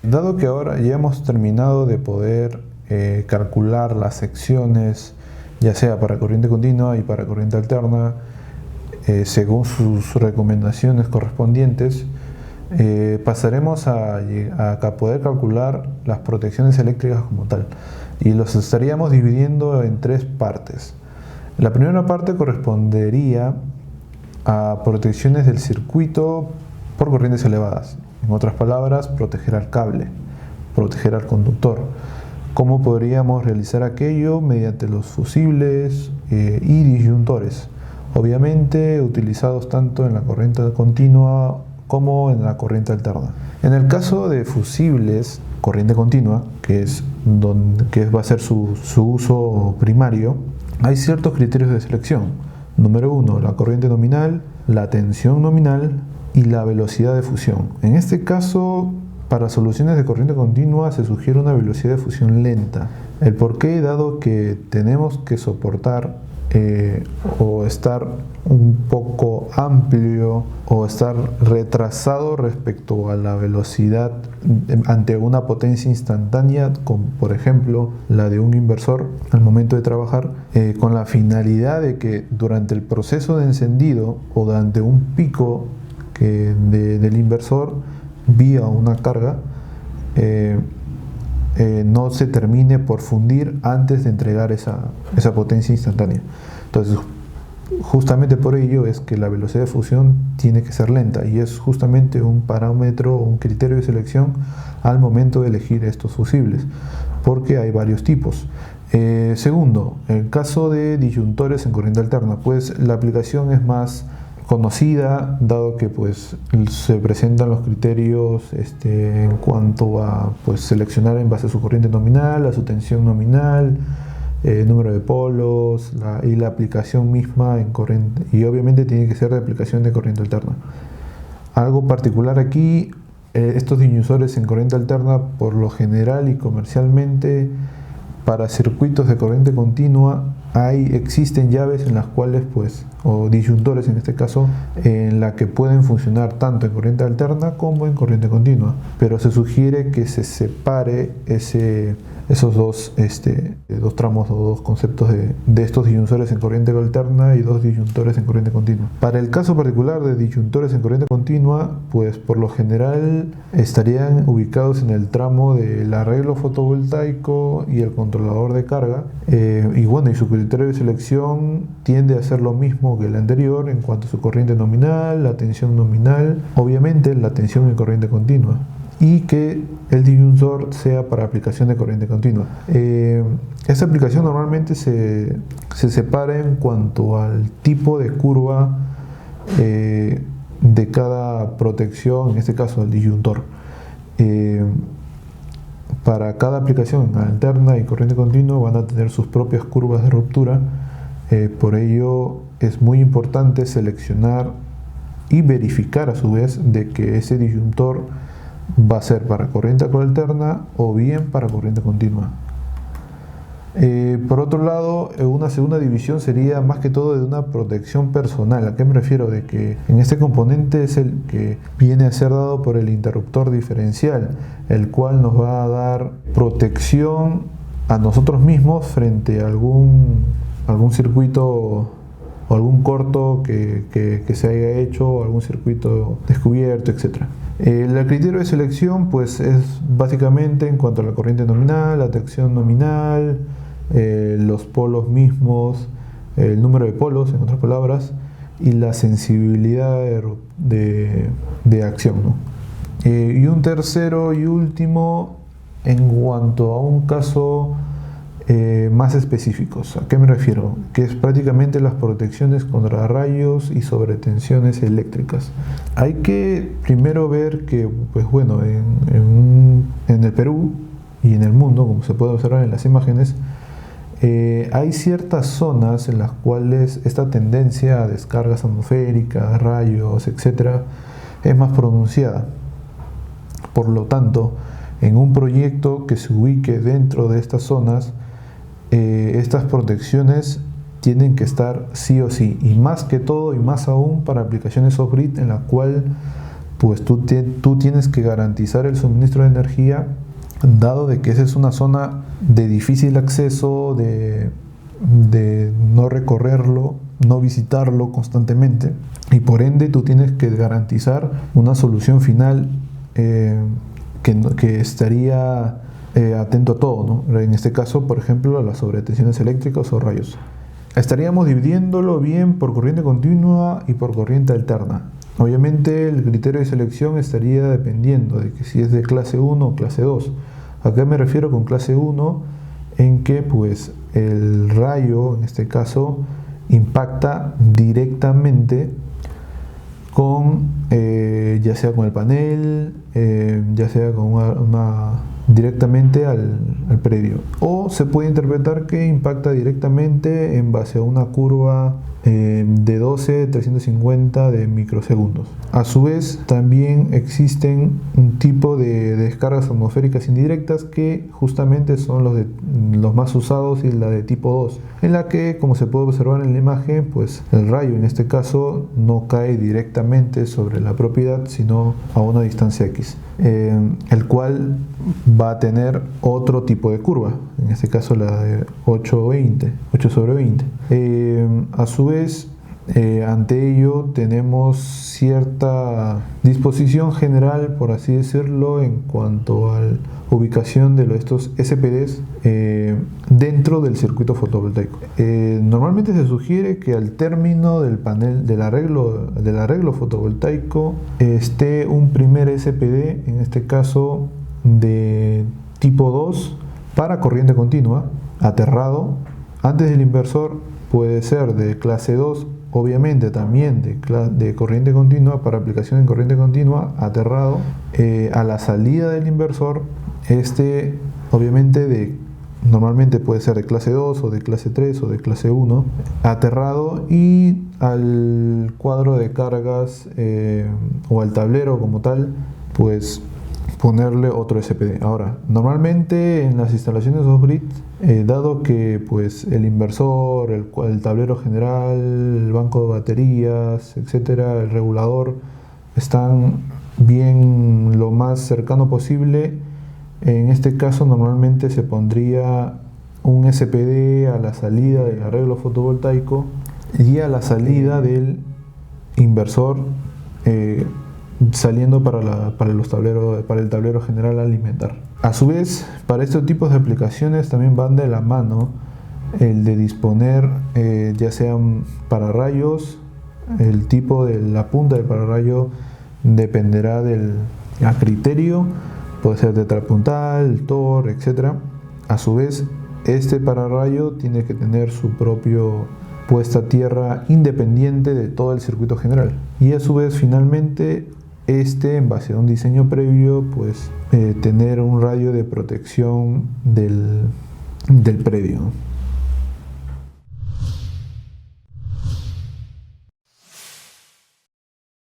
Dado que ahora ya hemos terminado de poder calcular las secciones, ya sea para corriente continua y para corriente alterna, según sus recomendaciones correspondientes, pasaremos a poder calcular las protecciones eléctricas como tal. Y los estaríamos dividiendo en tres partes. La primera parte correspondería a protecciones del circuito por corrientes elevadas. En otras palabras, proteger al cable, proteger al conductor. ¿Cómo podríamos realizar aquello? Mediante los fusibles y disyuntores, obviamente utilizados tanto en la corriente continua como en la corriente alterna. En el caso de fusibles, corriente continua, que va a ser su uso primario, hay ciertos criterios de selección. Número 1, la corriente nominal, la tensión nominal y la velocidad de fusión. En este caso, para soluciones de corriente continua se sugiere una velocidad de fusión lenta. ¿El por qué? Dado que tenemos que soportar o estar un poco amplio o estar retrasado respecto a la velocidad ante una potencia instantánea, como por ejemplo la de un inversor al momento de trabajar, con la finalidad de que durante el proceso de encendido o durante un pico del inversor vía una carga, no se termine por fundir antes de entregar esa potencia instantánea. Entonces, justamente por ello es que la velocidad de fusión tiene que ser lenta y es justamente un parámetro o un criterio de selección al momento de elegir estos fusibles, porque hay varios tipos. Segundo, en el caso de disyuntores en corriente alterna, pues la aplicación es más conocida, dado que pues se presentan los criterios en cuanto a pues seleccionar en base a su corriente nominal, a su tensión nominal, número de polos y la aplicación misma en corriente, y obviamente tiene que ser de aplicación de corriente alterna. Algo particular aquí, estos disyuntores en corriente alterna por lo general y comercialmente para circuitos de corriente continua existen llaves en las cuales o disyuntores en este caso, en la que pueden funcionar tanto en corriente alterna como en corriente continua, pero se sugiere que se separe esos dos tramos o dos conceptos de estos disyuntores en corriente alterna y dos disyuntores en corriente continua. Para el caso particular de disyuntores en corriente continua, pues por lo general estarían ubicados en el tramo del arreglo fotovoltaico y el controlador de carga, y su criterio de selección tiende a ser lo mismo que el anterior en cuanto a su corriente nominal, la tensión nominal, obviamente la tensión en corriente continua, y que el disyuntor sea para aplicación de corriente continua. Esta aplicación normalmente se separa en cuanto al tipo de curva de cada protección, en este caso el disyuntor. Para cada aplicación alterna y corriente continua van a tener sus propias curvas de ruptura, por ello es muy importante seleccionar y verificar a su vez de que ese disyuntor va a ser para corriente alterna o bien para corriente continua. Por otro lado, una segunda división sería más que todo de una protección personal. ¿A qué me refiero? De que en este componente es el que viene a ser dado por el interruptor diferencial, el cual nos va a dar protección a nosotros mismos frente a algún circuito o algún corto que se haya hecho, o algún circuito descubierto, etc. El criterio de selección pues es básicamente en cuanto a la corriente nominal, la tensión nominal, los polos mismos, el número de polos, en otras palabras, y la sensibilidad de acción, ¿no? Y un tercero y último en cuanto a un caso más específicos. ¿A qué me refiero? Que es prácticamente las protecciones contra rayos y sobretensiones eléctricas. Hay que primero ver que, en el Perú y en el mundo, como se puede observar en las imágenes, hay ciertas zonas en las cuales esta tendencia a descargas atmosféricas, rayos, etc., es más pronunciada. Por lo tanto, en un proyecto que se ubique dentro de estas zonas, estas protecciones tienen que estar sí o sí, y más que todo y más aún para aplicaciones off-grid en la cual pues tú tienes que garantizar el suministro de energía, dado de que esa es una zona de difícil acceso, de no recorrerlo, no visitarlo constantemente, y por ende tú tienes que garantizar una solución final que estaría atento a todo, ¿no? En este caso, por ejemplo, a las sobretensiones eléctricas o rayos. Estaríamos dividiéndolo bien por corriente continua y por corriente alterna. Obviamente el criterio de selección estaría dependiendo de que si es de clase 1 o clase 2. ¿A qué me refiero con clase 1? En que pues el rayo, en este caso, impacta directamente con, ya sea con el panel, ya sea con directamente al predio, o se puede interpretar que impacta directamente en base a una curva de 12-350 de microsegundos. A su vez, también existen un tipo de descargas atmosféricas indirectas que justamente son los más usados, y la de tipo 2, en la que, como se puede observar en la imagen, pues el rayo en este caso no cae directamente sobre la propiedad, sino a una distancia X, el cual va a tener otro tipo de curva, en este caso la de 8 sobre 20. A su vez, ante ello tenemos cierta disposición general, por así decirlo, en cuanto a la ubicación de estos SPDs dentro del circuito fotovoltaico. Normalmente se sugiere que al término del panel del arreglo fotovoltaico esté un primer SPD, en este caso de tipo 2, para corriente continua, aterrado. Antes del inversor puede ser de clase 2, obviamente también de corriente continua, para aplicación en corriente continua, aterrado. A la salida del inversor, obviamente normalmente puede ser de clase 2 o de clase 3 o de clase 1, aterrado, y al cuadro de cargas o al tablero como tal, pues ponerle otro SPD. Ahora, normalmente en las instalaciones off-grid, dado que pues el inversor, el tablero general, el banco de baterías, etcétera, el regulador, están bien lo más cercano posible, en este caso normalmente se pondría un SPD a la salida del arreglo fotovoltaico y a la salida del inversor, saliendo para el tablero general a alimentar. A su vez, para estos tipos de aplicaciones también van de la mano el de disponer, ya sean pararrayos. El tipo de la punta del pararrayo dependerá a criterio, puede ser tetrapuntal, Tor, etc. A su vez, este pararrayo tiene que tener su propio puesta a tierra independiente de todo el circuito general, y a su vez finalmente en base a un diseño previo, pues tener un radio de protección del predio.